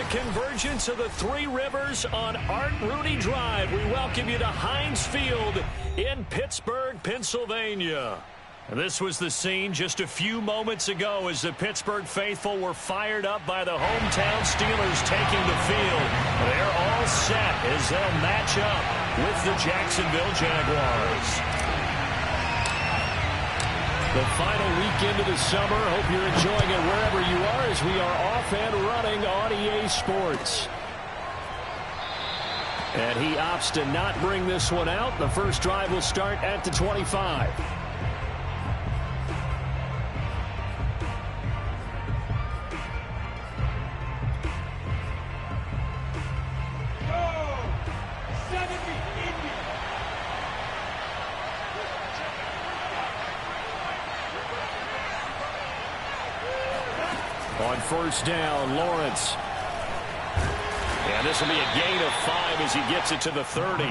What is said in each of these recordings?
convergence of the Three Rivers on Art Rooney Drive. We welcome you to Heinz Field in Pittsburgh, Pennsylvania. And this was the scene just a few moments ago as the Pittsburgh faithful were fired up by the hometown Steelers taking the field. They're all set as they'll match up with the Jacksonville Jaguars. The final weekend of the summer. Hope you're enjoying it wherever you are as we are off and running on EA Sports. And he opts to not bring this one out. The first drive will start at the 25. On first down, Lawrence. And this will be a gain of 5 as he gets it to the 30.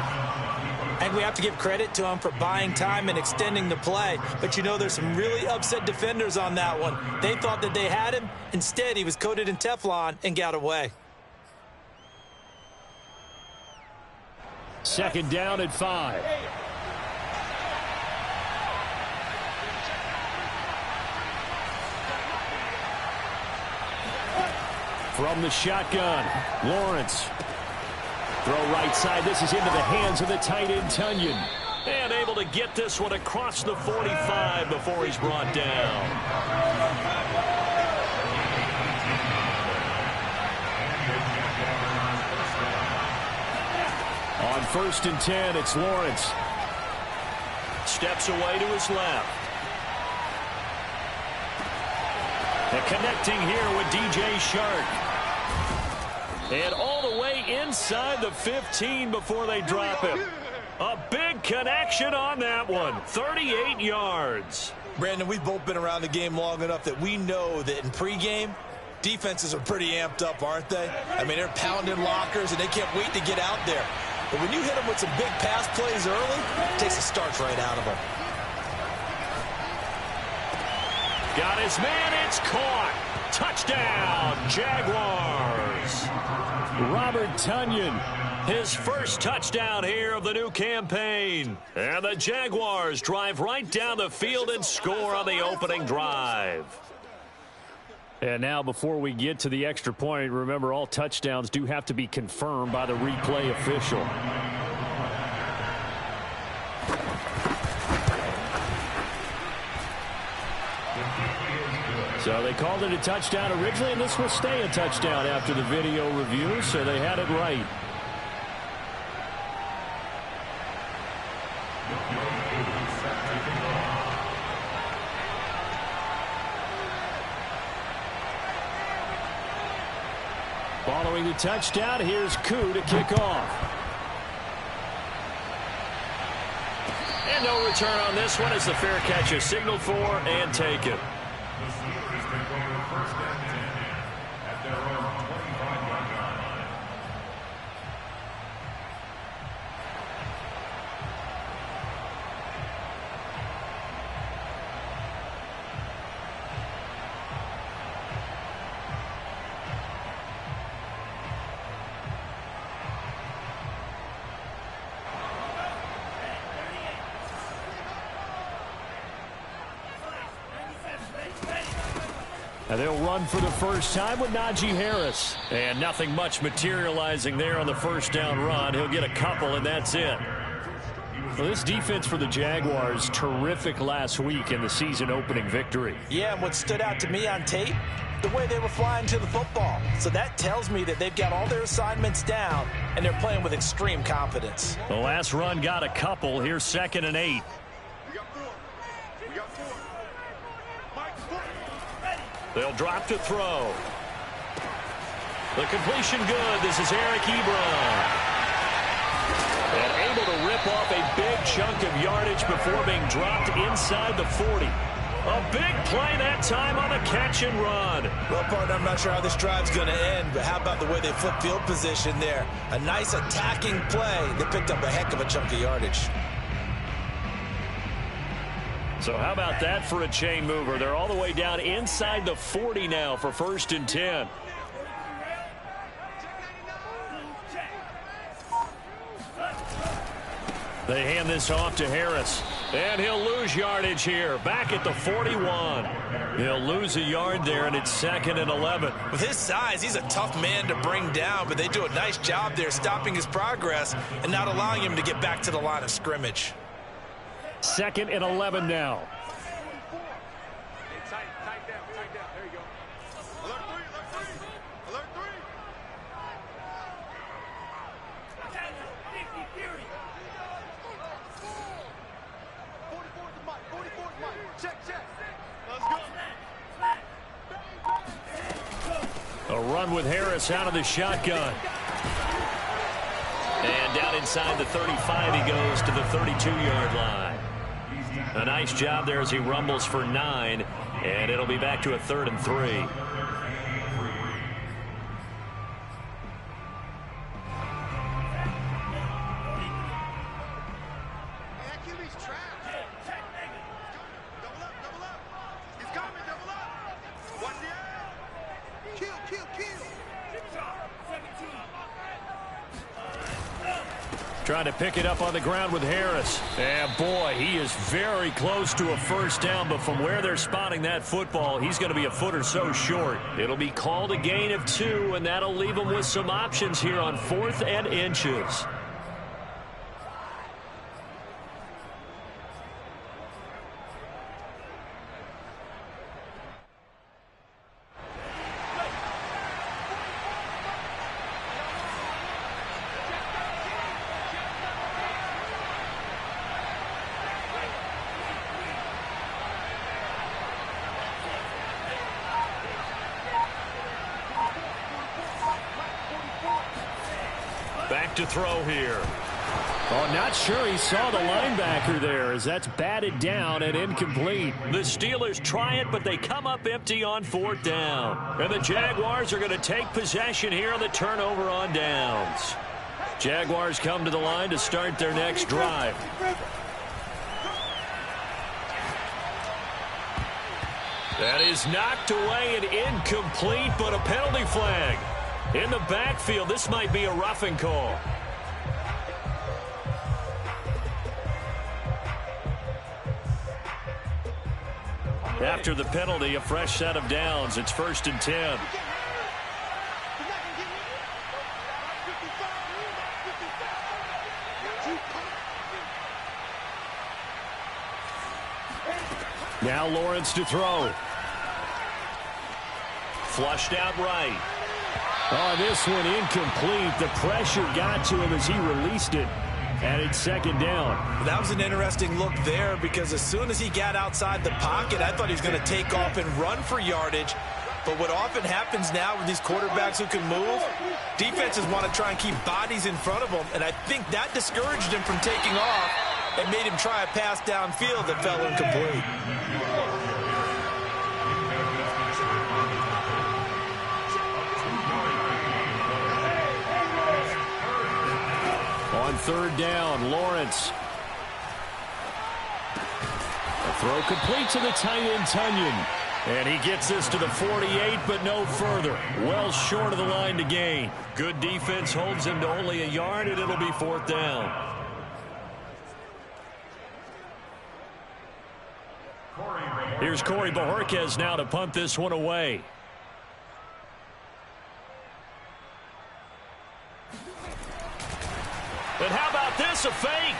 And we have to give credit to him for buying time and extending the play. But, you know, there's some really upset defenders on that one. They thought that they had him. Instead, he was coated in Teflon and got away. Second down at 5. From the shotgun, Lawrence. Throw right side. This is into the hands of the tight end, Tunyon. And able to get this one across the 45 before he's brought down. On first and 10, it's Lawrence. Steps away to his left. And connecting here with DJ Shark. And all the way inside the 15 before they drop him. A big connection on that one. 38 yards. Brandon, we've both been around the game long enough that we know that in pregame, defenses are pretty amped up, aren't they? I mean, they're pounding lockers, and they can't wait to get out there. But when you hit them with some big pass plays early, it takes the starch right out of them. Got his man. It's caught. Touchdown, Jaguars. Robert Tunyon, his first touchdown here of the new campaign. And the Jaguars drive right down the field and score on the opening drive. And now before we get to the extra point, remember all touchdowns do have to be confirmed by the replay official. So they called it a touchdown originally, and this will stay a touchdown after the video review, so they had it right. Following the touchdown, here's Koo to kick off. And no return on this one as the fair catch is signaled for and taken. And they'll run for the first time with Najee Harris. And nothing much materializing there on the first down run. He'll get a couple, and that's it. Well, this defense for the Jaguars, terrific last week in the season-opening victory. Yeah, and what stood out to me on tape, the way they were flying to the football. So that tells me that they've got all their assignments down, and they're playing with extreme confidence. The last run got a couple. Here's 2nd and 8. They'll drop to throw. The completion good. This is Eric Ebron. And able to rip off a big chunk of yardage before being dropped inside the 40. A big play that time on a catch and run. Well, partner, I'm not sure how this drive's going to end, but how about the way they flip field position there? A nice attacking play that picked up a heck of a chunk of yardage. So how about that for a chain mover? They're all the way down inside the 40 now for 1st and 10. They hand this off to Harris. And he'll lose yardage here. Back at the 41. He'll lose a yard there, and it's 2nd and 11. With his size, he's a tough man to bring down, but they do a nice job there stopping his progress and not allowing him to get back to the line of scrimmage. 2nd and 11 now. A run with Harris out of the shotgun. And down inside the 35 he goes to the 32-yard line. A nice job there as he rumbles for 9. And it'll be back to a 3rd and 3. Trying to pick it up on the ground with Harris. And boy, he is very close to a first down, but from where they're spotting that football, he's going to be a foot or so short. It'll be called a gain of 2, and that'll leave him with some options here on 4th and inches. Back to throw here. Oh, not sure he saw the linebacker there as that's batted down and incomplete. The Steelers try it, but they come up empty on 4th down. And the Jaguars are going to take possession here on the turnover on downs. Jaguars come to the line to start their next drive. That is knocked away and incomplete, but a penalty flag. In the backfield, this might be a roughing call. After the penalty, a fresh set of downs. It's 1st and 10. Now Lawrence to throw. Flushed out right. Oh, this one incomplete. The pressure got to him as he released it. And it's 2nd down. That was an interesting look there because as soon as he got outside the pocket, I thought he was going to take off and run for yardage. But what often happens now with these quarterbacks who can move, defenses want to try and keep bodies in front of them. And I think that discouraged him from taking off and made him try a pass downfield that fell incomplete. On 3rd down, Lawrence. A throw complete to the tight end, Tunyon. And he gets this to the 48, but no further. Well short of the line to gain. Good defense holds him to only a yard, and it'll be 4th down. Here's Corey Bojorquez now to punt this one away. And how about this, a fake?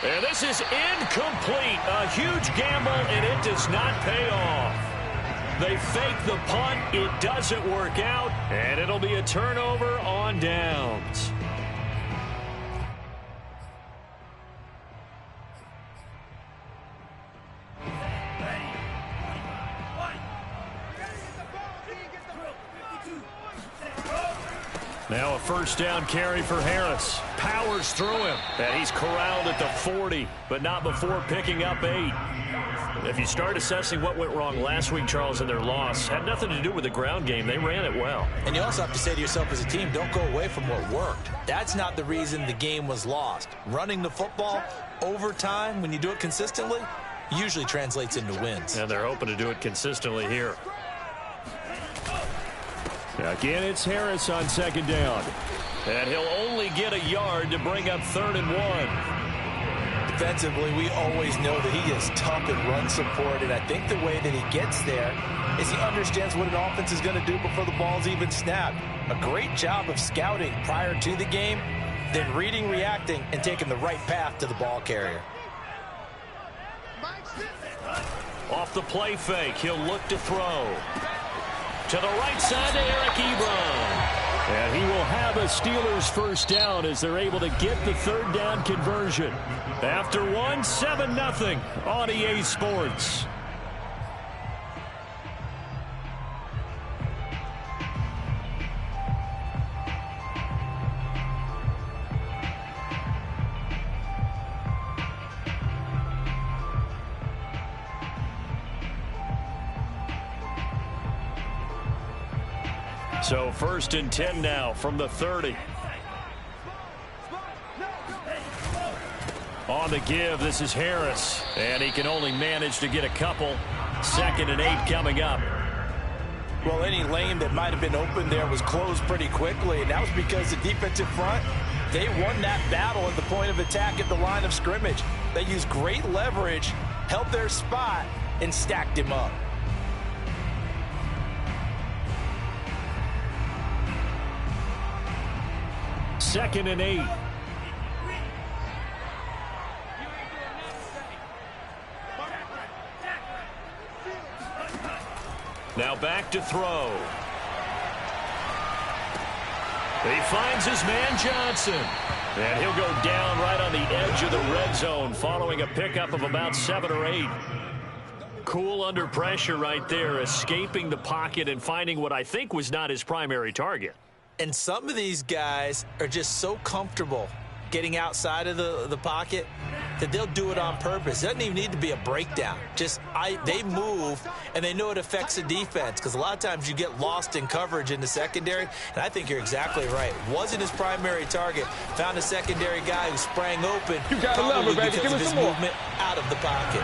And this is incomplete. A huge gamble, and it does not pay off. They fake the punt. It doesn't work out, and it'll be a turnover on downs. Now a 1st down carry for Harris. Powers through him. And he's corralled at the 40, but not before picking up 8. If you start assessing what went wrong last week, Charles, in their loss, had nothing to do with the ground game. They ran it well. And you also have to say to yourself as a team, don't go away from what worked. That's not the reason the game was lost. Running the football over time, when you do it consistently, usually translates into wins. And they're hoping to do it consistently here. Again, it's Harris on 2nd down. And he'll only get a yard to bring up 3rd and 1. Defensively, we always know that he is tough in run support, and I think the way that he gets there is he understands what an offense is going to do before the ball's even snapped. A great job of scouting prior to the game, then reading, reacting, and taking the right path to the ball carrier. Off the play fake, he'll look to throw. To the right side to Eric Ebron. And he will have a Steelers first down as they're able to get the 3rd down conversion. After 7-0 on EA Sports. So 1st and 10 now from the 30. On the give, this is Harris. And he can only manage to get a couple. 2nd and 8 coming up. Well, any lane that might have been open there was closed pretty quickly, and that was because the defensive front, they won that battle at the point of attack at the line of scrimmage. They used great leverage, held their spot, and stacked him up. Second and 8. Now back to throw. He finds his man Johnson. And he'll go down right on the edge of the red zone following a pickup of about 7 or 8. Cool under pressure right there, escaping the pocket and finding what I think was not his primary target. And some of these guys are just so comfortable getting outside of the pocket that they'll do it on purpose. It doesn't even need to be a breakdown. They move, and they know it affects the defense because a lot of times you get lost in coverage in the secondary, and I think you're exactly right. Wasn't his primary target. Found a secondary guy who sprang open, you gotta love it, baby. because of his movement out of the pocket.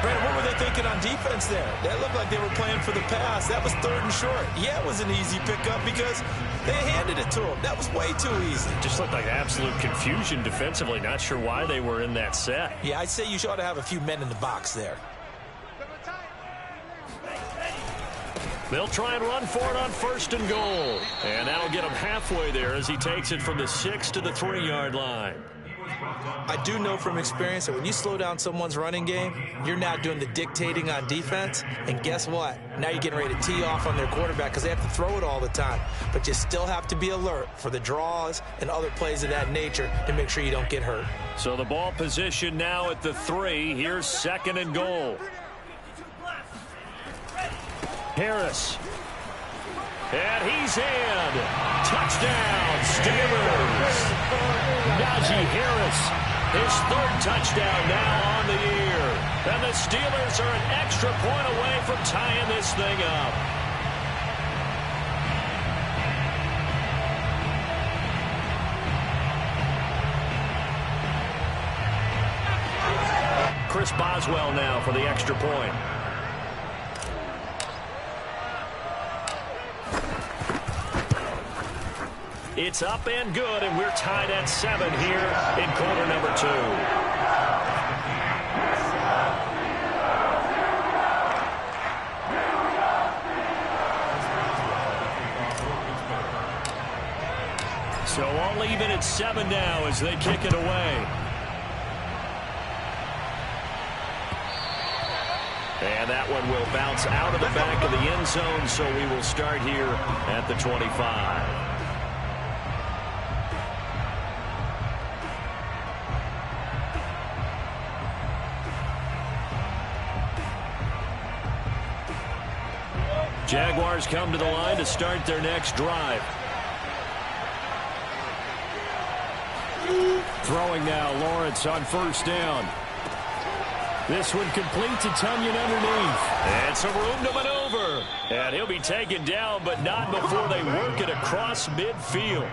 Brandon, what were they thinking on defense there? That looked like they were playing for the pass. That was 3rd and short. Yeah, it was an easy pickup because they handed it to him. That was way too easy. Just looked like absolute confusion defensively. Not sure why they were in that set. Yeah, I'd say you ought to have a few men in the box there. They'll try and run for it on 1st and goal. And that'll get him halfway there as he takes it from the 6 to the 3-yard line. I do know from experience that when you slow down someone's running game, you're now doing the dictating on defense. And guess what? Now you're getting ready to tee off on their quarterback because they have to throw it all the time. But you still have to be alert for the draws and other plays of that nature to make sure you don't get hurt. So the ball position now at the 3. Here's 2nd and goal. Harris. And he's in. Touchdown, Steelers. Najee Harris, his 3rd touchdown now on the year. And the Steelers are an extra point away from tying this thing up. Chris Boswell now for the extra point. It's up and good, and we're tied at 7 here in quarter number 2. So all even at 7 now as they kick it away. And that one will bounce out of the back of the end zone, so we will start here at the 25. Jaguars come to the line to start their next drive. Throwing now, Lawrence on 1st down. This one complete to Tunyon underneath. And some room to maneuver. And he'll be taken down, but not before they work it across midfield.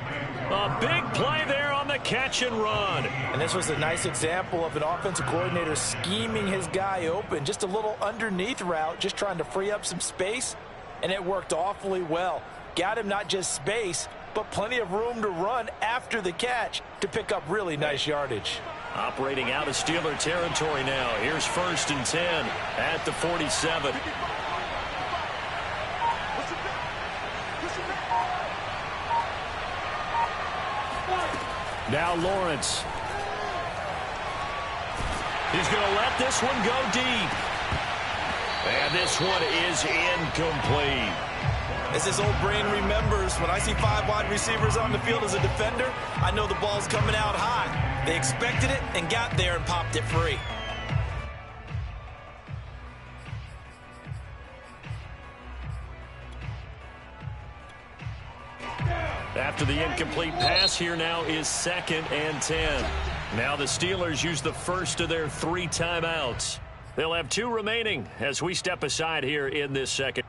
A big play there on the catch and run. And this was a nice example of an offensive coordinator scheming his guy open. Just a little underneath route, just trying to free up some space. And it worked awfully well. Got him not just space, but plenty of room to run after the catch to pick up really nice yardage. Operating out of Steeler territory now. Here's 1st and 10 at the 47. Now Lawrence. He's going to let this one go deep. And this one is incomplete. As his old brain remembers, when I see 5 wide receivers on the field as a defender, I know the ball's coming out high. They expected it and got there and popped it free. After the incomplete pass, here now is 2nd and 10. Now the Steelers use the first of their 3 timeouts. They'll have 2 remaining as we step aside here in this second.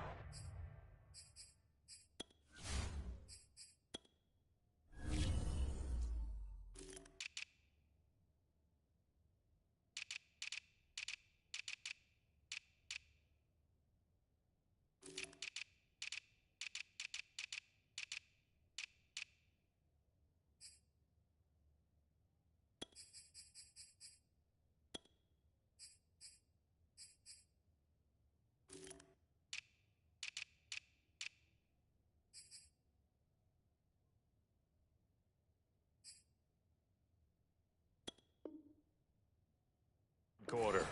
Quarter.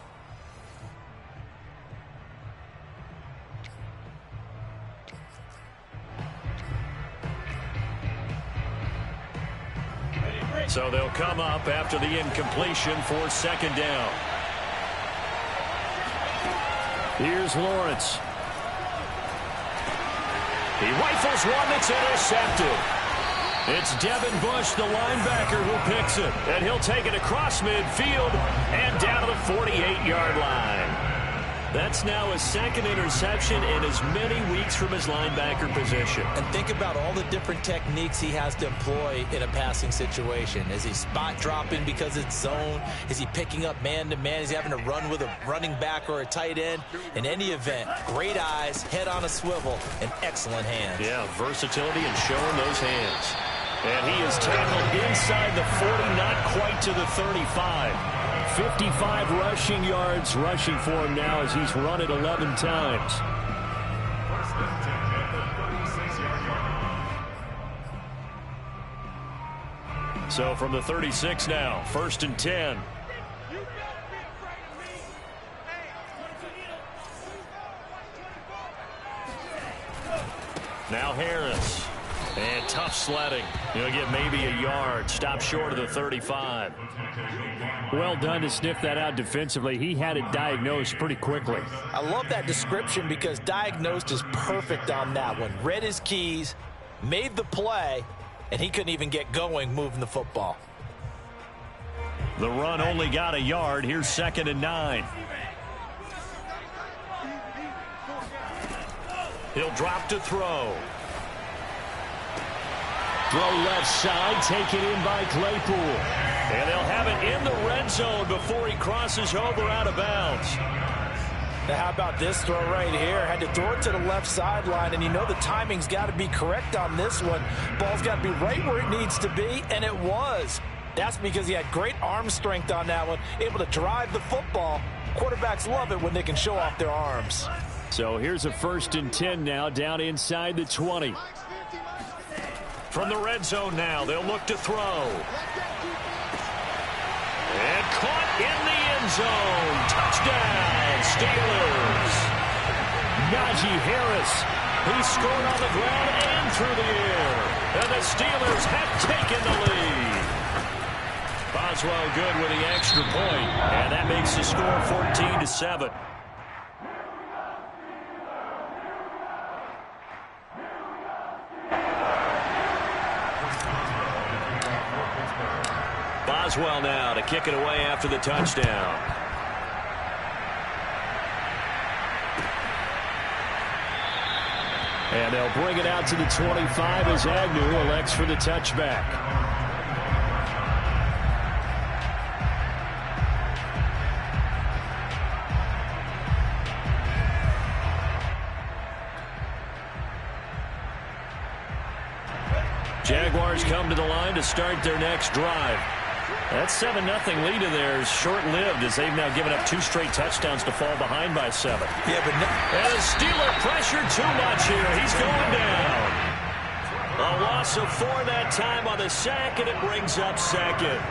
So they'll come up after the incompletion for 2nd down. Here's Lawrence. He rifles one that's intercepted. It's Devin Bush, the linebacker, who picks it. And he'll take it across midfield and down to the 48-yard line. That's now his 2nd interception in as many weeks from his linebacker position. And think about all the different techniques he has to employ in a passing situation. Is he spot dropping because it's zone? Is he picking up man-to-man? Is he having to run with a running back or a tight end? In any event, great eyes, head on a swivel, and excellent hands. Yeah, versatility and showing those hands. And he is tackled inside the 40, not quite to the 35. 55 rushing yards rushing for him now as he's run it 11 times. So from the 36 now, 1st and 10. Now Harris. And tough sledding. He'll get maybe a yard. Stop short of the 35. Well done to sniff that out defensively. He had it diagnosed pretty quickly. I love that description because diagnosed is perfect on that one. Read his keys, made the play, and he couldn't even get going moving the football. The run only got a yard. Here's 2nd and 9. He'll drop to throw. Throw left side, taken in by Claypool. And they'll have it in the red zone before he crosses over out of bounds. Now how about this throw right here? Had to throw it to the left sideline, and you know the timing's got to be correct on this one. Ball's got to be right where it needs to be, and it was. That's because he had great arm strength on that one, able to drive the football. Quarterbacks love it when they can show off their arms. So here's a 1st and 10 now, down inside the 20. From the red zone now, they'll look to throw. And caught in the end zone. Touchdown, Steelers. Najee Harris. He scored on the ground and through the air. And the Steelers have taken the lead. Boswell good with the extra point. And that makes the score 14-7. Boswell now to kick it away after the touchdown. And they'll bring it out to the 25 as Agnew elects for the touchback. Jaguars come to the line to start their next drive. That 7-0 lead of theirs short-lived as they've now given up 2 straight touchdowns to fall behind by 7. Yeah, but and the Steeler pressure too much here. He's going down. A loss of 4 that time on the sack, and it brings up second.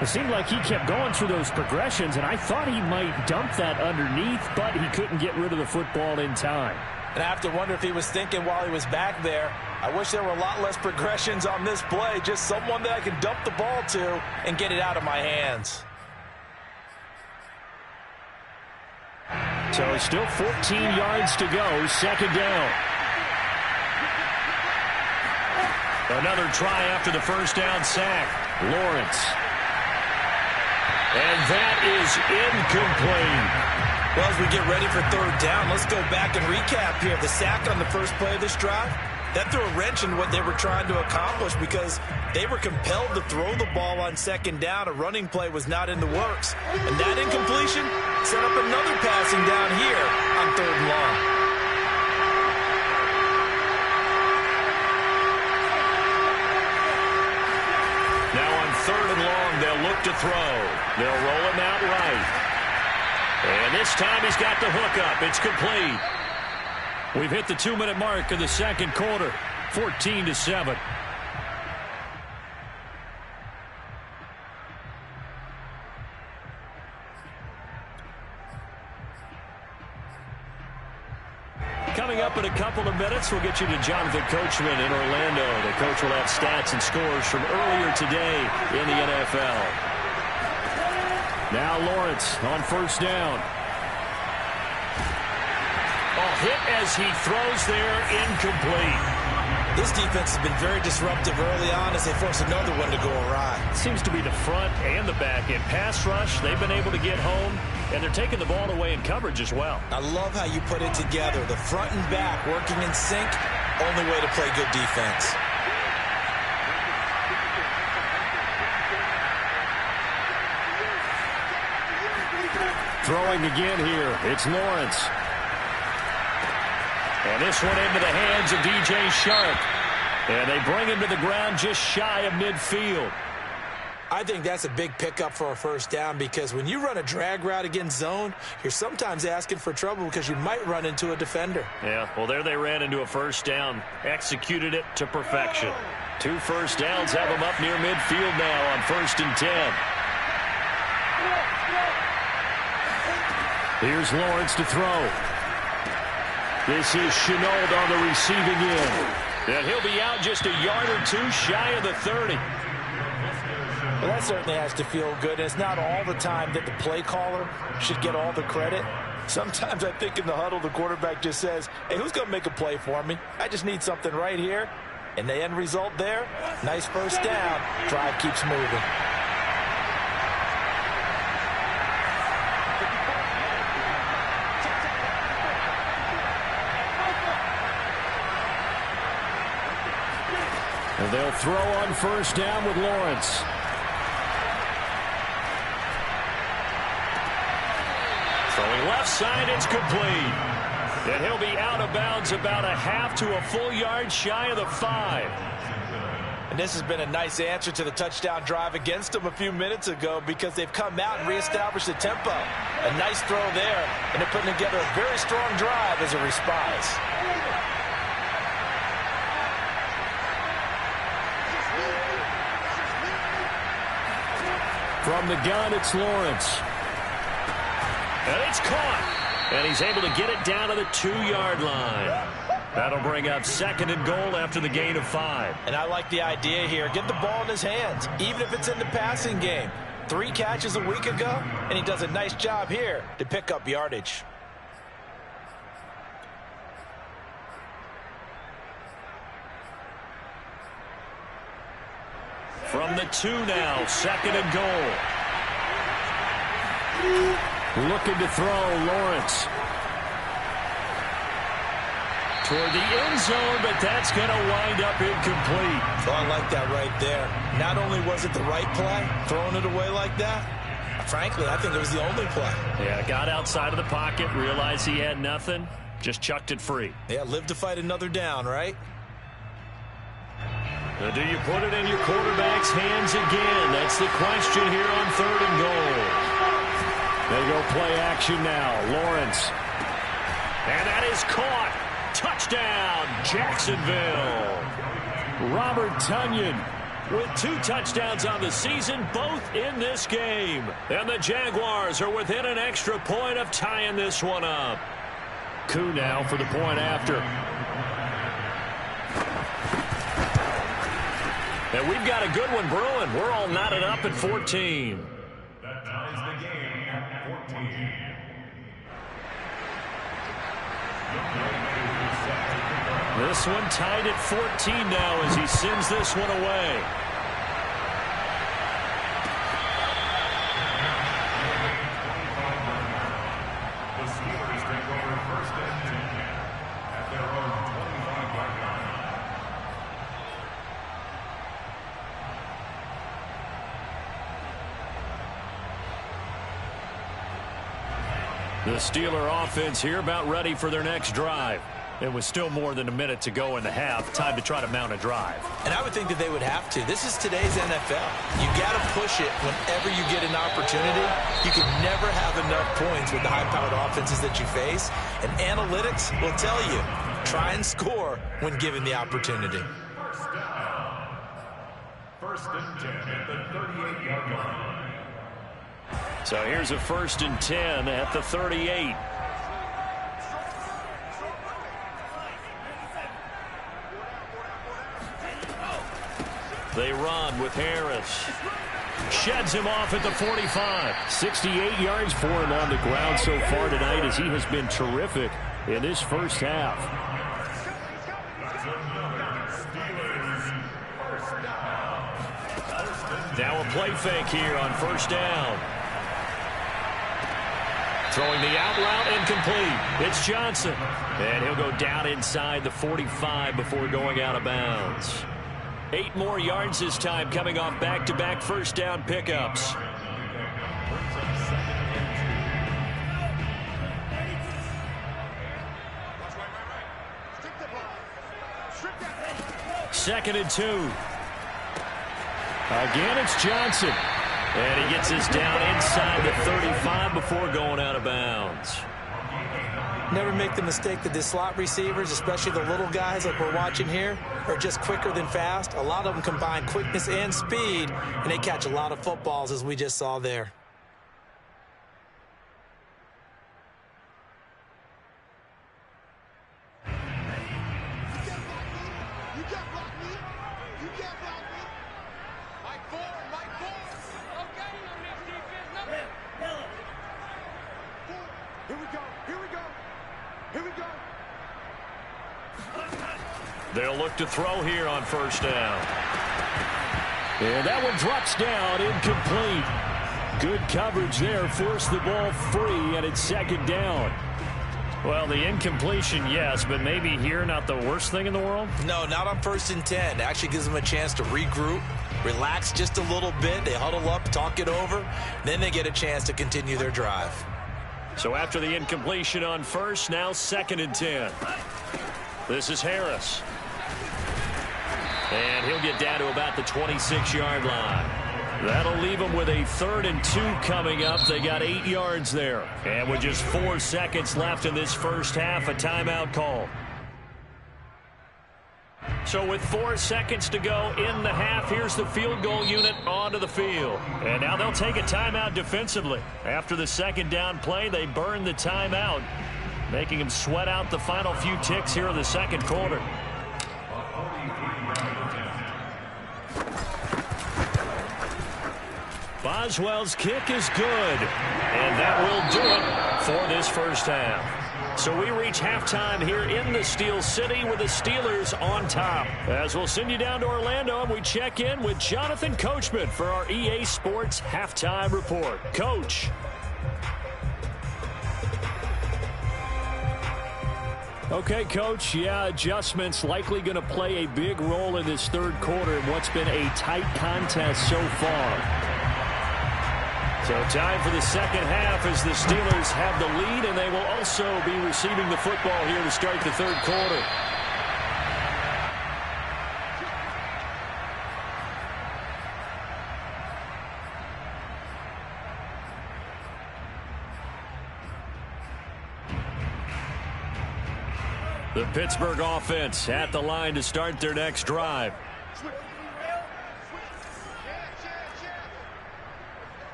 It seemed like he kept going through those progressions, and I thought he might dump that underneath, but he couldn't get rid of the football in time. And I have to wonder if he was thinking while he was back there, I wish there were a lot less progressions on this play, just someone that I can dump the ball to and get it out of my hands. So still 14 yards to go, second down. Another try after the first down sack. Lawrence. And that is incomplete. Well, as we get ready for third down, let's go back and recap here. The sack on the first play of this drive, that threw a wrench in what they were trying to accomplish because they were compelled to throw the ball on second down. A running play was not in the works. And that incompletion set up another passing down here on third and long. Now on third and long, they'll look to throw. They'll roll him out right. And this time he's got the hook up. It's complete. We've hit the 2-minute mark in the second quarter. 14-7. Coming up in a couple of minutes, we'll get you to Jonathan Coachman in Orlando. The coach will have stats and scores from earlier today in the NFL. Now Lawrence on first down. Hit as he throws there, incomplete. This defense has been very disruptive early on as they force another one to go awry. Seems to be the front and the back end. Pass rush, they've been able to get home, and they're taking the ball away in coverage as well. I love how you put it together. The front and back working in sync, only way to play good defense. Throwing again here, it's Lawrence. And this one into the hands of DJ Shark. And they bring him to the ground just shy of midfield. I think that's a big pickup for a first down because when you run a drag route against zone, you're sometimes asking for trouble because you might run into a defender. Yeah, well, there they ran into a first down. Executed it to perfection. 2 first downs have them up near midfield now on 1st and 10. Here's Lawrence to throw. This is Chenault on the receiving end. And he'll be out just a yard or 2 shy of the 30. Well, that certainly has to feel good. It's not all the time that the play caller should get all the credit. Sometimes I think in the huddle, the quarterback just says, hey, who's going to make a play for me? I just need something right here. And the end result there, nice first down. Drive keeps moving. And they'll throw on first down with Lawrence. Throwing left side, it's complete. And he'll be out of bounds about a half to a full yard shy of the 5. And this has been a nice answer to the touchdown drive against them a few minutes ago because they've come out and reestablished the tempo. A nice throw there, and they're putting together a very strong drive as a response. From the gun, it's Lawrence. And it's caught. And he's able to get it down to the 2-yard line. That'll bring up 2nd and goal after the gain of 5. And I like the idea here. Get the ball in his hands, even if it's in the passing game. 3 catches a week ago, and he does a nice job here to pick up yardage. From the 2 now, 2nd and goal. Looking to throw, Lawrence. Toward the end zone, but that's going to wind up incomplete. So I like that right there. Not only was it the right play, throwing it away like that, frankly, I think it was the only play. Yeah, got outside of the pocket, realized he had nothing, just chucked it free. Yeah, live to fight another down, right? Do you put it in your quarterback's hands again? That's the question here on 3rd and goal. They go play action now. Lawrence. And that is caught. Touchdown, Jacksonville. Robert Tonyan with 2 touchdowns on the season, both in this game. And the Jaguars are within an extra point of tying this one up. Coup now for the point after. And we've got a good one brewing. We're all knotted up at 14. That ties the game at 14. This one tied at 14 now as he sends this one away. The Steelers take over 1st and 10 at their own 25-yard line. The Steeler offense here about ready for their next drive. It was still more than a minute to go in the half. Time to try to mount a drive. And I would think that they would have to. This is today's NFL. You got to push it whenever you get an opportunity. You can never have enough points with the high-powered offenses that you face. And analytics will tell you, try and score when given the opportunity. First down. 1st and 10 at the 38-yard line. So here's a 1st and 10 at the 38. They run with Harris. Sheds him off at the 45. 68 yards for him on the ground so far tonight as he has been terrific in this first half. Now a play fake here on 1st down. Throwing the out route incomplete. It's Johnson. And he'll go down inside the 45 before going out of bounds. 8 more yards this time coming off back-to-back 1st down pickups. Second and 2. Again, it's Johnson. And he gets us down inside the 35 before going out of bounds. Never make the mistake that the slot receivers, especially the little guys like we're watching here, are just quicker than fast. A lot of them combine quickness and speed, and they catch a lot of footballs, as we just saw there. They'll look to throw here on 1st down. And that one drops down, incomplete. Good coverage there, forced the ball free, and it's 2nd down. Well, the incompletion, yes, but maybe here not the worst thing in the world? No, not on 1st and 10. It actually gives them a chance to regroup, relax just a little bit. They huddle up, talk it over. Then they get a chance to continue their drive. So after the incompletion on 1st, now 2nd and 10. This is Harris. And he'll get down to about the 26-yard line. That'll leave them with a 3rd and 2 coming up. They got 8 yards there. And with just 4 seconds left in this first half, a timeout call. So with 4 seconds to go in the half, here's the field goal unit onto the field. And now they'll take a timeout defensively. After the 2nd down play, they burn the timeout, making them sweat out the final few ticks here in the 2nd quarter. Boswell's kick is good, and that will do it for this first half. So we reach halftime here in the Steel City with the Steelers on top. As we'll send you down to Orlando, and we check in with Jonathan Coachman for our EA Sports Halftime Report. Coach. Okay, Coach, yeah, adjustments likely going to play a big role in this 3rd quarter in what's been a tight contest so far. So time for the 2nd half as the Steelers have the lead, and they will also be receiving the football here to start the 3rd quarter. The Pittsburgh offense at the line to start their next drive.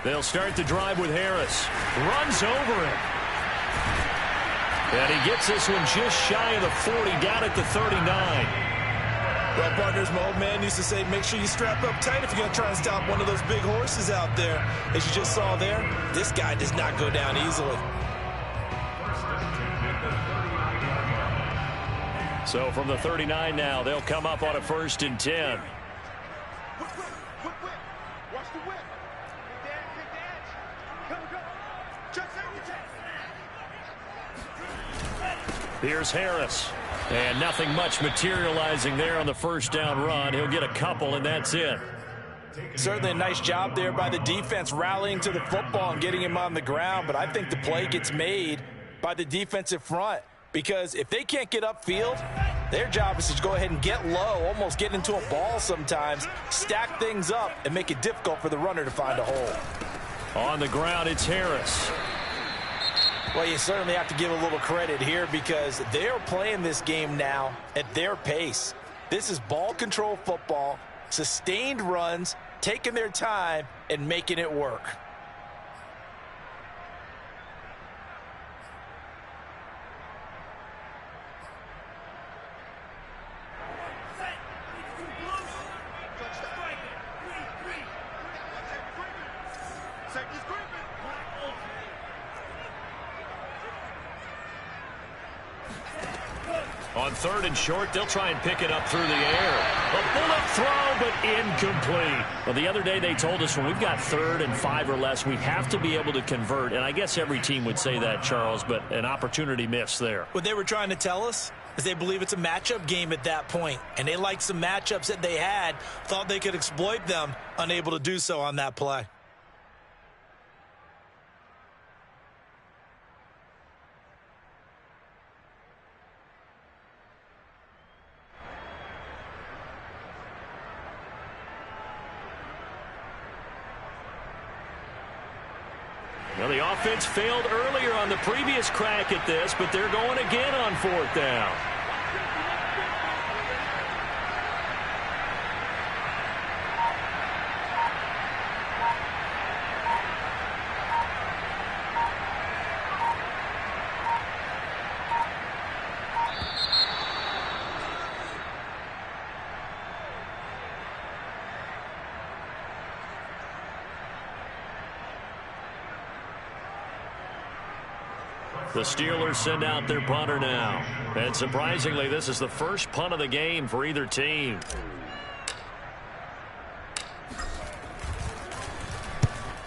They'll start the drive with Harris. Runs over him. And he gets this one just shy of the 40, down at the 39. Well, partners, my old man used to say, make sure you strap up tight if you're going to try and stop one of those big horses out there. As you just saw there, this guy does not go down easily. So from the 39 now, they'll come up on a 1st and 10. Here's Harris. And nothing much materializing there on the 1st down run. He'll get a couple, and that's it. Certainly a nice job there by the defense rallying to the football and getting him on the ground. But I think the play gets made by the defensive front, because if they can't get upfield, their job is to go ahead and get low, almost get into a ball sometimes, stack things up, and make it difficult for the runner to find a hole. On the ground, it's Harris. Well, you certainly have to give a little credit here, because they're playing this game now at their pace. This is ball control football, sustained runs, taking their time, and making it work. On 3rd and short, they'll try and pick it up through the air. A bullet throw, but incomplete. Well, the other day they told us when we've got 3rd and 5 or less, we have to be able to convert. And I guess every team would say that, Charles, but an opportunity missed there. What they were trying to tell us is they believe it's a matchup game at that point. And they liked some matchups that they had, thought they could exploit them, unable to do so on that play. Well, the offense failed earlier on the previous crack at this, but they're going again on 4th down. The Steelers send out their punter now. And surprisingly, this is the first punt of the game for either team.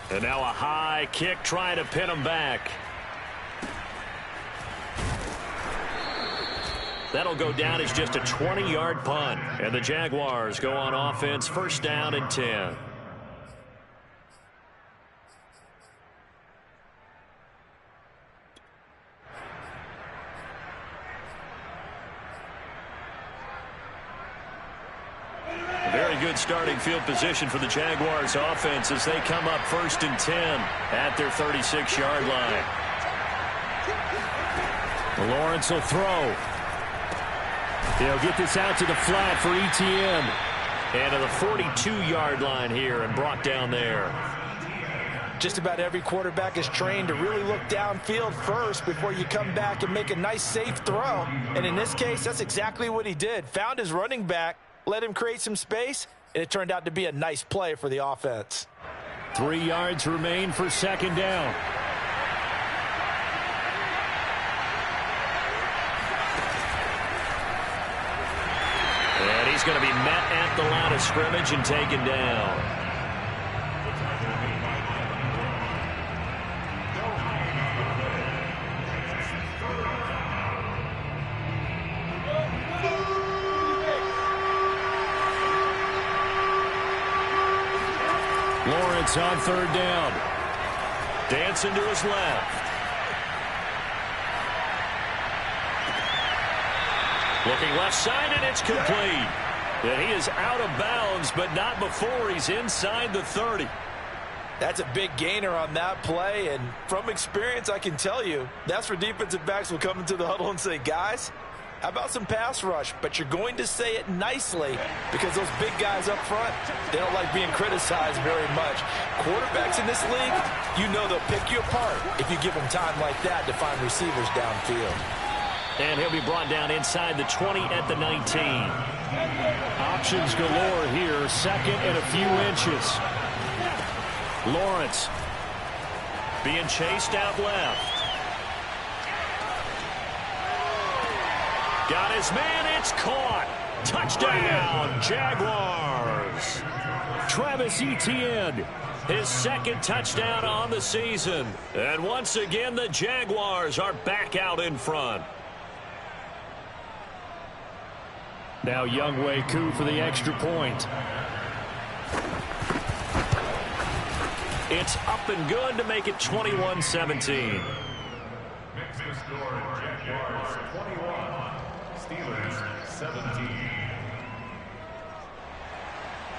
And now a high kick trying to pin them back. That'll go down as just a 20-yard punt. And the Jaguars go on offense, 1st down and 10. Good starting field position for the Jaguars offense as they come up 1st and 10 at their 36-yard line. Lawrence will throw. He'll get this out to the flat for ETN. And to the 42-yard line here and brought down there. Just about every quarterback is trained to really look downfield first before you come back and make a nice, safe throw. And in this case, that's exactly what he did. Found his running back, let him create some space, and it turned out to be a nice play for the offense. 3 yards remain for 2nd down. And he's going to be met at the line of scrimmage and taken down. Lawrence on 3rd down. Dancing to his left. Looking left side, and it's complete. And he is out of bounds, but not before he's inside the 30. That's a big gainer on that play, and from experience, I can tell you, that's where defensive backs will come into the huddle and say, guys, how about some pass rush? But you're going to say it nicely because those big guys up front, they don't like being criticized very much. Quarterbacks in this league, you know they'll pick you apart if you give them time like that to find receivers downfield. And he'll be brought down inside the 20 at the 19. Options galore here, second and a few inches. Lawrence being chased out left. Got his man, it's caught. Touchdown, Jaguars. Travis Etienne, his second touchdown on the season. And once again, the Jaguars are back out in front. Now Younghoe Koo for the extra point. It's up and good to make it 21-17. Makes the score Jaguars 21, Steelers 17.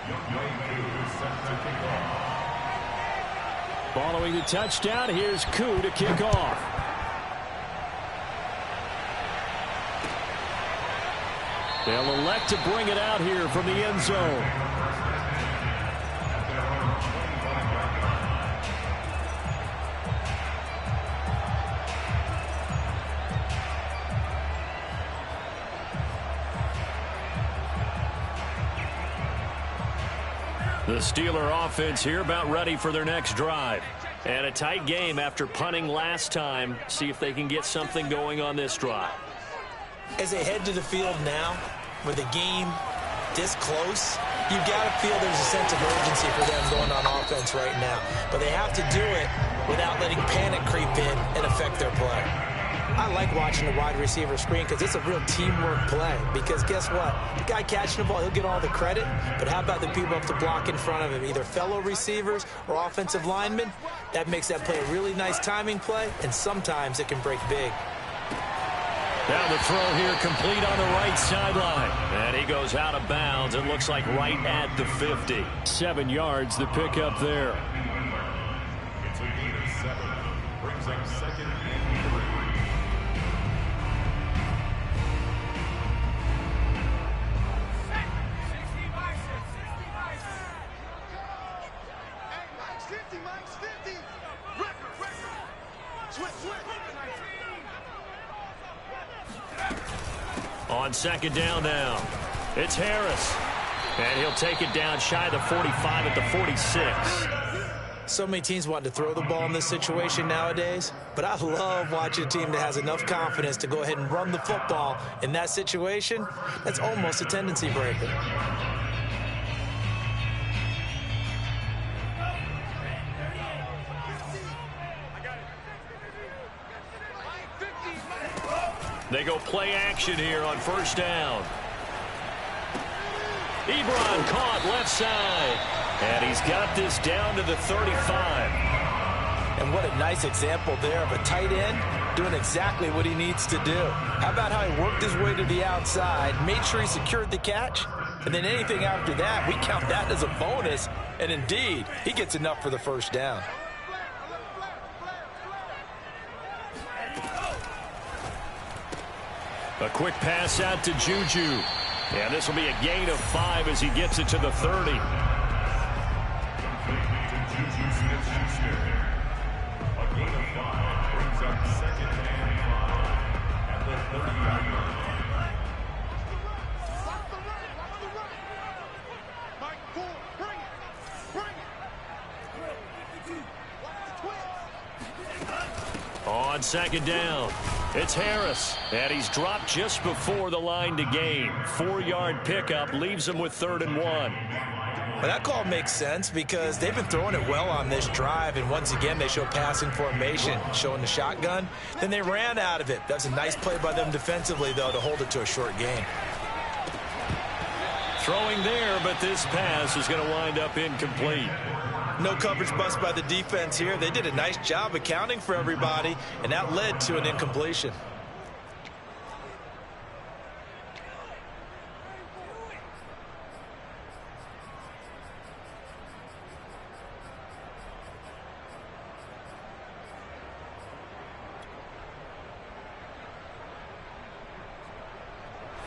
Younghoe Koo set to kick off. Following the touchdown, here's Koo to kick off. They'll elect to bring it out here from the end zone. The Steeler offense here about ready for their next drive. And a tight game after punting last time. See if they can get something going on this drive. As they head to the field now, with the game this close, you've got to feel there's a sense of urgency for them going on offense right now. But they have to do it without letting panic creep in and affect their play. I like watching the wide receiver screen because it's a real teamwork play. Because guess what? The guy catching the ball, he'll get all the credit. But how about the people up to block in front of him, either fellow receivers or offensive linemen? That makes that play a really nice timing play, and sometimes it can break big. Now the throw here complete on the right sideline. And he goes out of bounds. It looks like right at the 50. 7 yards, the pickup there. It's a gain of 7. Brings up second and 3. On second down now, it's Harris. And he'll take it down shy of the 45 at the 46. So many teams want to throw the ball in this situation nowadays, but I love watching a team that has enough confidence to go ahead and run the football in that situation. That's almost a tendency breaker. They go play action here on first down. Ebron caught left side. And he's got this down to the 35. And what a nice example there of a tight end doing exactly what he needs to do. How about how he worked his way to the outside, made sure he secured the catch, and then anything after that, we count that as a bonus. And indeed, he gets enough for the first down. A quick pass out to Juju. And this will be a gain of 5 as he gets it to the 30. A gain of 5 brings up second and 5 at the 30-yard line. On second down, it's Harris, and he's dropped just before the line to gain. 4-yard pickup leaves him with 3rd and 1. Well, that call makes sense because they've been throwing it well on this drive, and once again they show passing formation, showing the shotgun. Then they ran out of it. That's a nice play by them defensively, though, to hold it to a short gain. Throwing there, but this pass is going to wind up incomplete. No coverage bust by the defense here. They did a nice job accounting for everybody, and that led to an incompletion.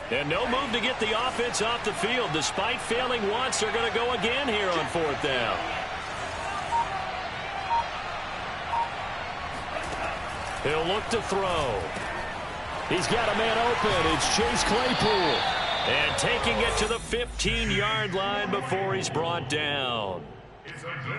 And no move to get the offense off the field. Despite failing once, they're going to go again here on 4th down. He'll look to throw. He's got a man open. It's Chase Claypool. And taking it to the 15-yard line before he's brought down.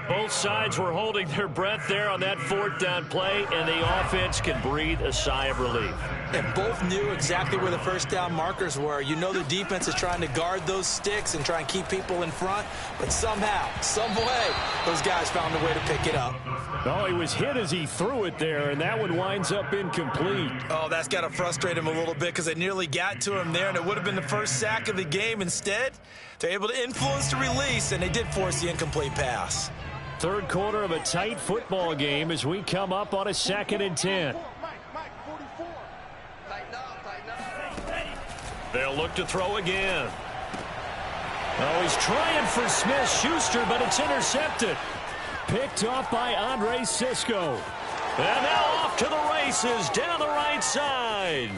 Both sides were holding their breath there on that 4th down play, and the offense can breathe a sigh of relief. And both knew exactly where the 1st down markers were. You know the defense is trying to guard those sticks and try and keep people in front, but somehow, some way, those guys found a way to pick it up. Oh, he was hit as he threw it there, and that one winds up incomplete. Oh, that's got to frustrate him a little bit because they nearly got to him there, and it would have been the first sack of the game. Instead, they're able to influence the release, and they did force the incomplete pass. 3rd quarter of a tight football game as we come up on a 2nd and 10. They'll look to throw again. Oh, he's trying for Smith-Schuster, but it's intercepted. Picked off by Andre Sisco. And now off to the races down the right side.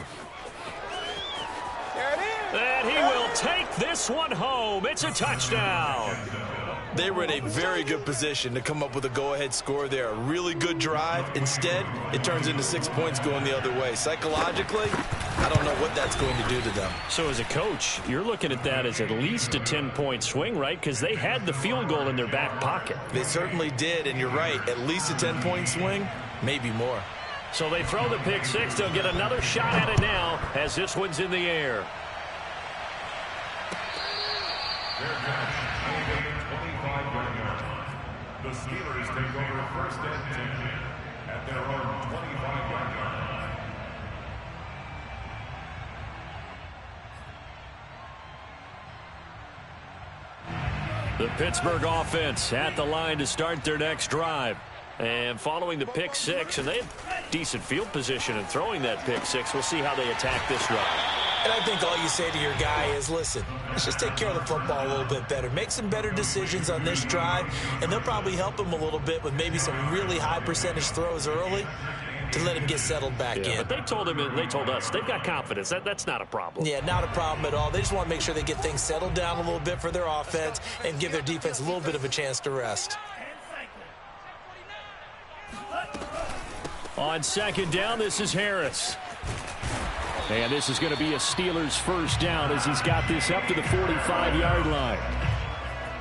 And he will take this one home. It's a touchdown. They were in a very good position to come up with a go-ahead score there. A really good drive. Instead, it turns into 6 points going the other way. Psychologically, I don't know what that's going to do to them. So as a coach, you're looking at that as at least a 10-point swing, right? Because they had the field goal in their back pocket. They certainly did, and you're right. At least a 10-point swing, maybe more. So they throw the pick six. They'll get another shot at it now as this one's in the air. The Steelers take over 1st and 10 at their own 25-yard line. The Pittsburgh offense at the line to start their next drive. And following the pick six, and they have decent field position in throwing that pick six. We'll see how they attack this drive. And I think all you say to your guy is, listen, let's just take care of the football a little bit better. Make some better decisions on this drive, and they'll probably help him a little bit with maybe some really high percentage throws early to let him get settled back in. But they told us they've got confidence. That's not a problem. Yeah, not a problem at all. They just want to make sure they get things settled down a little bit for their offense and give their defense a little bit of a chance to rest. On 2nd down, this is Harris. And this is going to be a Steelers 1st down as he's got this up to the 45-yard line.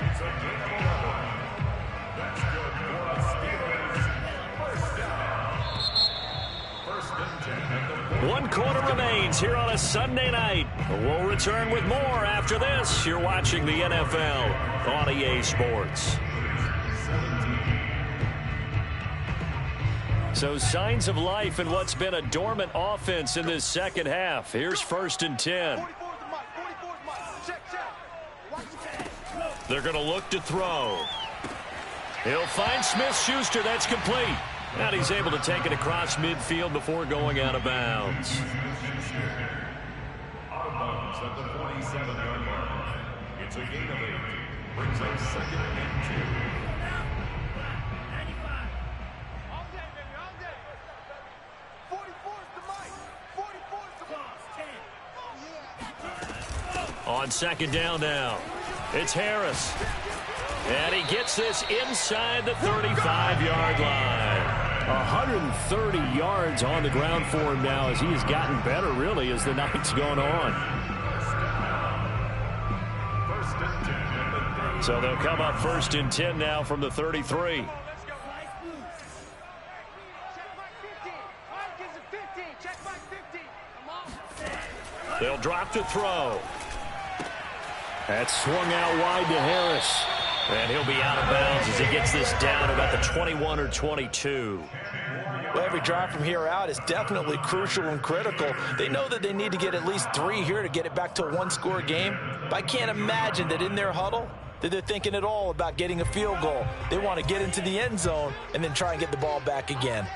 It's a gain of 11. That's good for the Steelers. 1st down. 1st and 10 at the 1 quarter remains here on a Sunday night. We'll return with more after this. You're watching the NFL on EA Sports. So signs of life in what's been a dormant offense in this 2nd half. Here's 1st and 10. They're going to look to throw. He'll find Smith-Schuster. That's complete. And he's able to take it across midfield before going out of bounds. Out of bounds at the 47-yard line. It's a gain of 8. Brings up 2nd and 2. On 2nd down now, it's Harris. And he gets this inside the 35-yard line. 130 yards on the ground for him now as he has gotten better, really, as the night's gone on. So they'll come up 1st and 10 now from the 33. They'll drop to throw. That swung out wide to Harris. And he'll be out of bounds as he gets this down about the 21 or 22. Well, every drive from here out is definitely crucial and critical. They know that they need to get at least 3 here to get it back to a 1-score game. But I can't imagine that in their huddle that they're thinking at all about getting a field goal. They want to get into the end zone and then try and get the ball back again.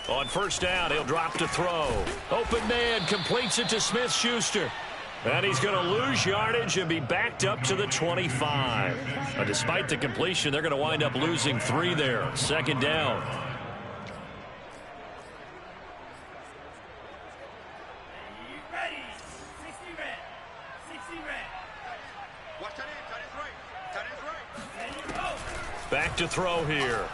On 1st down, he'll drop to throw. Open man completes it to Smith-Schuster. And he's going to lose yardage and be backed up to the 25. Despite the completion, they're going to wind up losing 3 there. 2nd down. Back to throw here.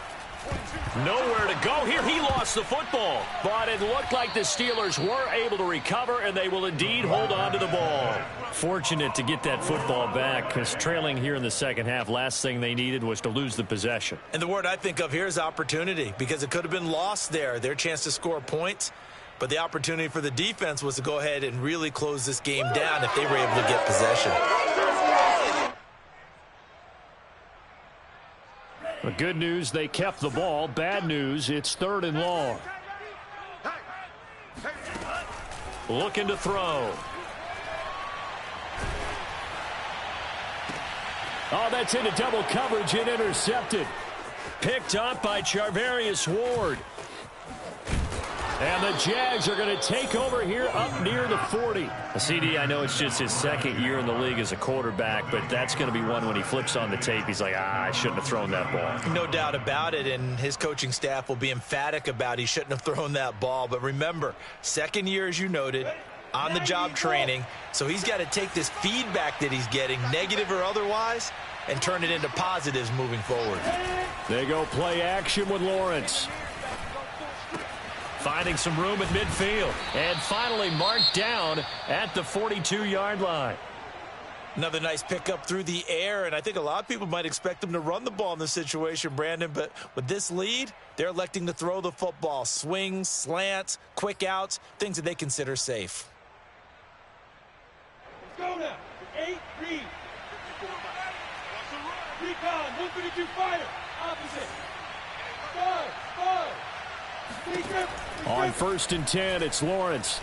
Nowhere to go here. He lost the football. But it looked like the Steelers were able to recover, and they will indeed hold on to the ball. Fortunate to get that football back, because trailing here in the second half, last thing they needed was to lose the possession. And the word I think of here is opportunity, because it could have been lost there. Their chance to score points. But the opportunity for the defense was to go ahead and really close this game down if they were able to get possession. The good news, they kept the ball. Bad news, it's 3rd and long. Looking to throw. Oh, that's into double coverage and intercepted. Picked up by Charvarius Ward. And the Jags are going to take over here up near the 40. CD, I know it's just his second year in the league as a quarterback, but that's going to be one when he flips on the tape. He's like, I shouldn't have thrown that ball. No doubt about it, and his coaching staff will be emphatic about he shouldn't have thrown that ball. But remember, second year, as you noted, on-the-job training, so he's got to take this feedback that he's getting, negative or otherwise, and turn it into positives moving forward. They go play action with Lawrence. Finding some room at midfield. And finally marked down at the 42-yard line. Another nice pickup through the air, and I think a lot of people might expect them to run the ball in this situation, Brandon, but with this lead, they're electing to throw the football. Swings, slants, quick outs, things that they consider safe. Let's go now. 8, read. Recon, 152 fire. Opposite. 5. On 1st and 10, it's Lawrence.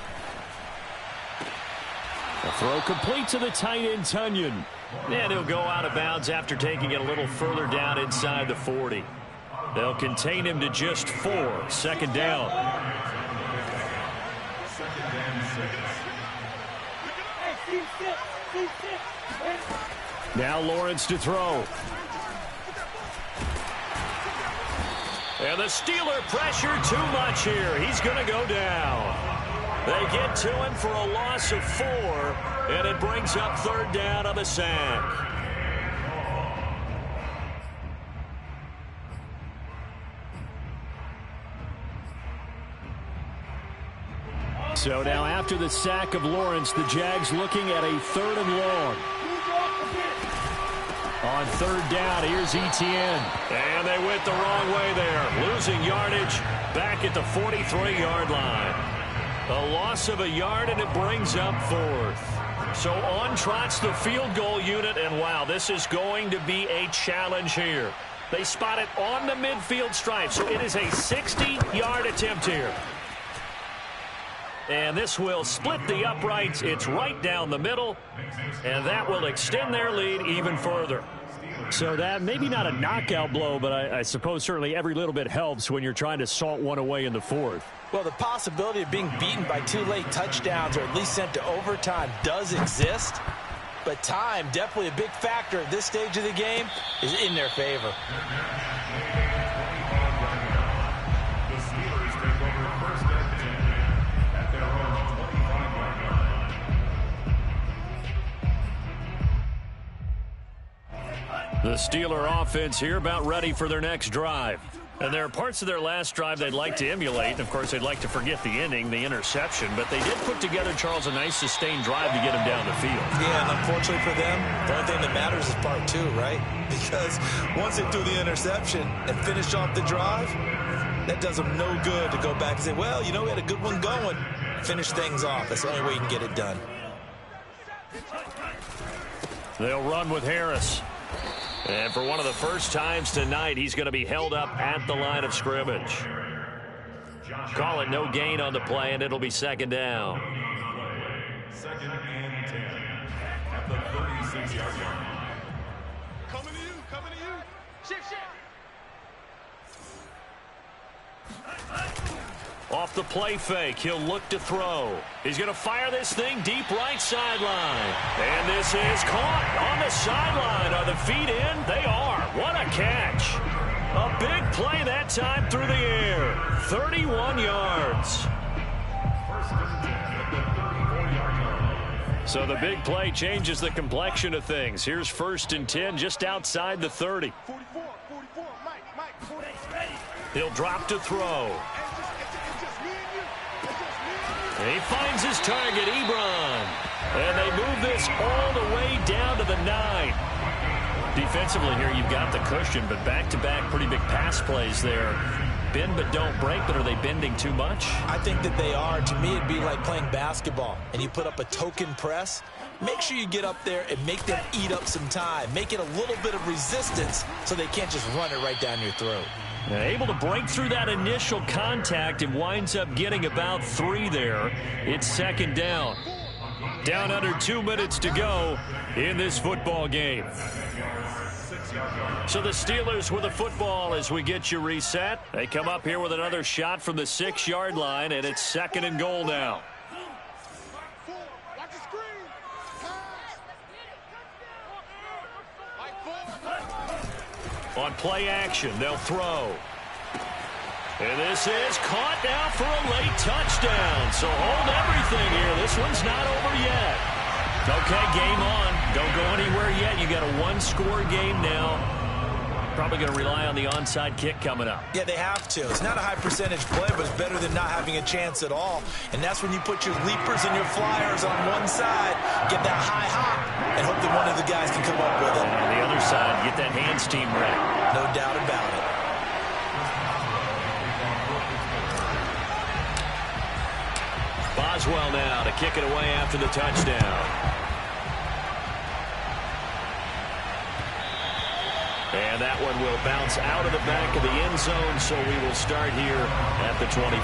The throw complete to the tight end, Tunyon. And he'll go out of bounds after taking it a little further down inside the 40. They'll contain him to just 4. 2nd down. Now Lawrence to throw. And the Steeler pressure too much here. He's going to go down. They get to him for a loss of 4, and it brings up 3rd down on the sack. So now after the sack of Lawrence, the Jags looking at a 3rd and long. On 3rd down, here's Etienne. And they went the wrong way there. Losing yardage back at the 43-yard line. A loss of a yard, and it brings up 4th. So on trots the field goal unit, and wow, this is going to be a challenge here. They spot it on the midfield stripe, so it is a 60-yard attempt here. And this will split the uprights. It's right down the middle, and that will extend their lead even further. So that maybe not a knockout blow, but I suppose certainly every little bit helps when you're trying to salt one away in the 4th. Well, the possibility of being beaten by 2 late touchdowns or at least sent to overtime does exist, but time, definitely a big factor at this stage of the game, is in their favor. The Steelers take over 1st and 10 at their own 25-yard line. The Steeler offense here about ready for their next drive. And there are parts of their last drive they'd like to emulate. And of course, they'd like to forget the ending, the interception. But they did put together, Charles, a nice sustained drive to get him down the field. Yeah, and unfortunately for them, the only thing that matters is part 2, right? Because once they threw the interception and finished off the drive, that does them no good to go back and say, well, you know, we had a good one going. Finish things off. That's the only way you can get it done. They'll run with Harris. And for one of the first times tonight, he's going to be held up at the line of scrimmage. Call it no gain on the play, and it'll be 2nd down. 2nd and 10 at the 36-yard line. Coming to you. Shift. Off the play fake, he'll look to throw. He's going to fire this thing deep right sideline. And this is caught on the sideline. Are the feet in? They are. What a catch. A big play that time through the air. 31 yards. 1st and 10 at the 34-yard line. So the big play changes the complexion of things. Here's 1st and 10 just outside the 30. 44. He'll drop to throw. And he finds his target, Ebron. And they move this all the way down to the 9. Defensively here, you've got the cushion, but back-to-back pretty big pass plays there. Bend but don't break, but are they bending too much? I think that they are. To me, it'd be like playing basketball, and you put up a token press. Make sure you get up there and make them eat up some time. Make it a little bit of resistance so they can't just run it right down your throat. And able to break through that initial contact and winds up getting about 3 there. It's second down. Down under 2 minutes to go in this football game. So the Steelers with the football as we get you reset. They come up here with another shot from the 6-yard line, and it's second and goal now. On play action, they'll throw. And this is caught now for a late touchdown. So hold everything here. This one's not over yet. Okay, game on. Don't go anywhere yet. You got a 1-score game now. Probably going to rely on the onside kick coming up. Yeah, they have to. It's not a high percentage play, but it's better than not having a chance at all. And that's when you put your leapers and your flyers on one side, get that high hop, and hope that one of the guys can come up with it. And the other side, get that hands team ready. No doubt about it. Boswell now to kick it away after the touchdown. And that one will bounce out of the back of the end zone, so we will start here at the 25.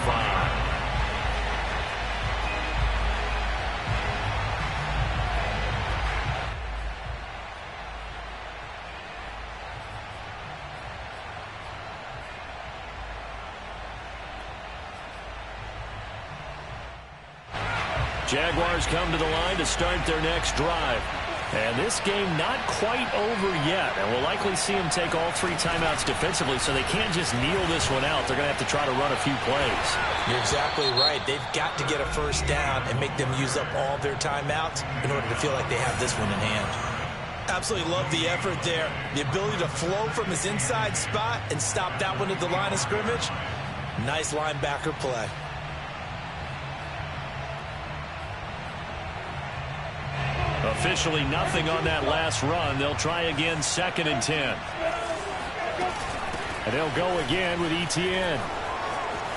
Jaguars come to the line to start their next drive. And this game not quite over yet. And we'll likely see them take all 3 timeouts defensively, so they can't just kneel this one out. They're going to have to try to run a few plays. You're exactly right. They've got to get a first down and make them use up all their timeouts in order to feel like they have this one in hand. Absolutely love the effort there. The ability to flow from his inside spot and stop that one at the line of scrimmage. Nice linebacker play. Officially nothing on that last run. They'll try again, 2nd and 10. And they'll go again with Etienne.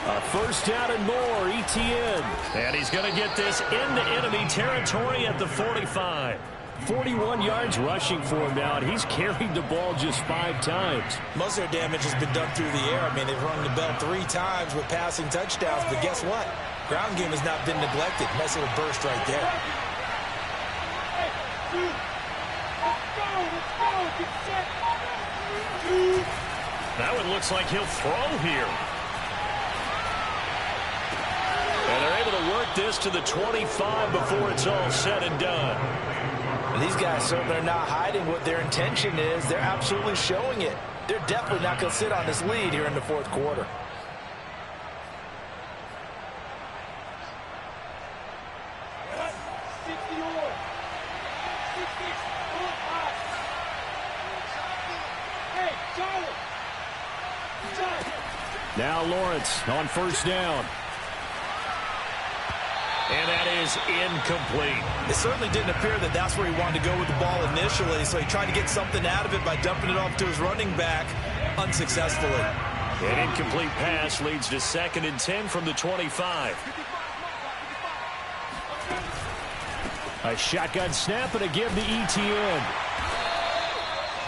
A first down and more, Etienne. And he's going to get this into enemy territory at the 45. 41 yards rushing for him now, and he's carried the ball just 5 times. Most of their damage has been done through the air. I mean, they've rung the bell 3 times with passing touchdowns, but guess what? Ground game has not been neglected. Nice little burst right there. That one looks like he'll throw here. And they're able to work this to the 25 before it's all said and done. And these guys certainly are not hiding what their intention is. They're absolutely showing it. They're definitely not going to sit on this lead here in the 4th quarter. Now Lawrence on first down. And that is incomplete. It certainly didn't appear that that's where he wanted to go with the ball initially, so he tried to get something out of it by dumping it off to his running back unsuccessfully. An incomplete pass leads to 2nd and 10 from the 25. A shotgun snap and a give to Etienne.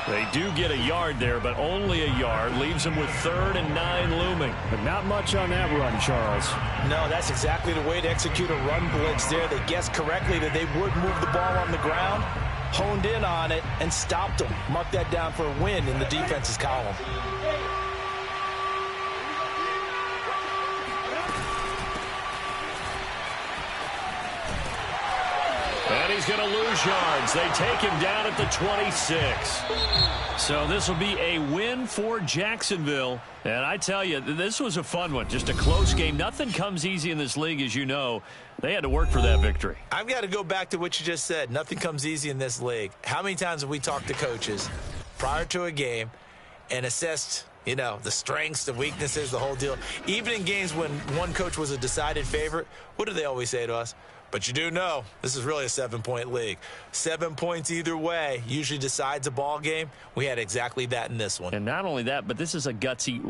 They do get a yard there, but only a yard. Leaves them with 3rd and 9 looming. But not much on that run, Charles. No, that's exactly the way to execute a run blitz there. They guessed correctly that they would move the ball on the ground, honed in on it, and stopped them. Mark that down for a win in the defense's column. And he's going to lose yards. They take him down at the 26. So this will be a win for Jacksonville. And I tell you, this was a fun one. Just a close game. Nothing comes easy in this league, as you know. They had to work for that victory. I've got to go back to what you just said. Nothing comes easy in this league. How many times have we talked to coaches prior to a game and assessed, you know, the strengths, the weaknesses, the whole deal. Even in games when one coach was a decided favorite, what do they always say to us? But you do know this is really a 7-point league. 7 points either way usually decides a ball game. We had exactly that in this one. And not only that, but this is a gutsy